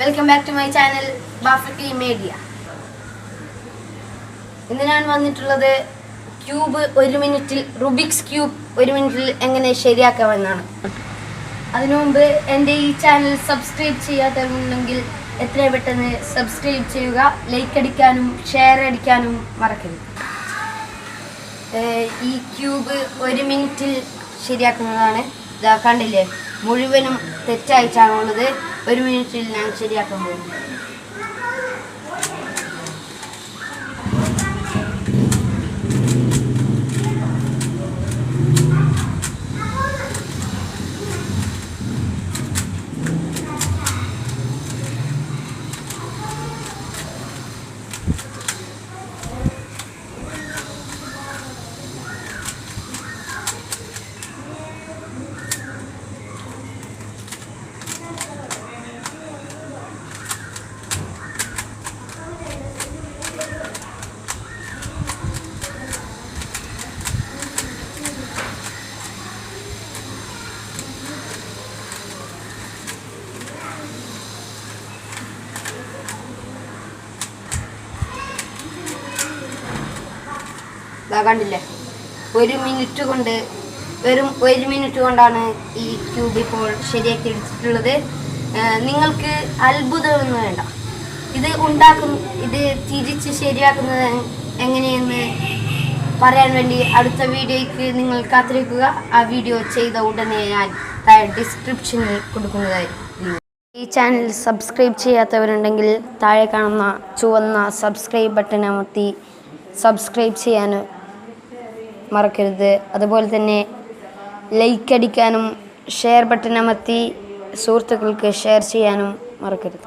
Welcome back to my channel Bafaqi media. ഇന്ന് ഞാൻ വന്നിട്ടുള്ളത് ക്യൂബ് 1 മിനിറ്റിൽ റുബിക്സ് ക്യൂബ് 1 മിനിറ്റിൽ എങ്ങനെ ശരിയാക്കാമെന്നാണ്. അതിനു മുമ്പ് എൻ്റെ ഈ ചാനൽ സബ്സ്ക്രൈബ് ചെയ്യാത്തവരുണ്ടെങ്കിൽ എത്രയും പെട്ടെന്ന് സബ്സ്ക്രൈബ് ചെയ്യുക, ലൈക്ക് അടിക്കാനും ഷെയർ അടിക്കാനും മറക്കരുത്. ഈ ക്യൂബ് 1 മിനിറ്റിൽ ശരിയാക്കുന്നതാണ്. ഇതാ കണ്ടില്ലേ, മുഴുവനും തെറ്റായിട്ടാണുള്ളത്. 1 മിനിറ്റിൽ ഞാൻ ശരിയാക്കാൻ പോകുന്നു. കണ്ടില്ലേ, 1 മിനിറ്റ് കൊണ്ട്, വെറും 1 മിനിറ്റ് കൊണ്ടാണ് ഈ ക്യൂബ് ഇപ്പോൾ ശരിയാക്കി എടുത്തിട്ടുള്ളത്. നിങ്ങൾക്ക് അത്ഭുതമൊന്നും വേണ്ട. ഇത് തിരിച്ച് ശരിയാക്കുന്നത് എങ്ങനെയെന്ന് പറയാൻ വേണ്ടി അടുത്ത വീഡിയോയ്ക്ക് നിങ്ങൾ കാത്തിരിക്കുക. ആ വീഡിയോ ചെയ്ത ഉടനെ ഞാൻ ഡിസ്ക്രിപ്ഷനിൽ കൊടുക്കുന്നതായിരിക്കും. ഈ ചാനൽ സബ്സ്ക്രൈബ് ചെയ്യാത്തവരുണ്ടെങ്കിൽ താഴെ കാണുന്ന ചുവന്ന സബ്സ്ക്രൈബ് ബട്ടൺ അമർത്തി സബ്സ്ക്രൈബ് ചെയ്യാൻ മറക്കരുത്. അതുപോലെ തന്നെ ലൈക്ക് അടിക്കാനും ഷെയർ ബട്ടൺ അമർത്തി സുഹൃത്തുക്കൾക്ക് ഷെയർ ചെയ്യാനും മറക്കരുത്.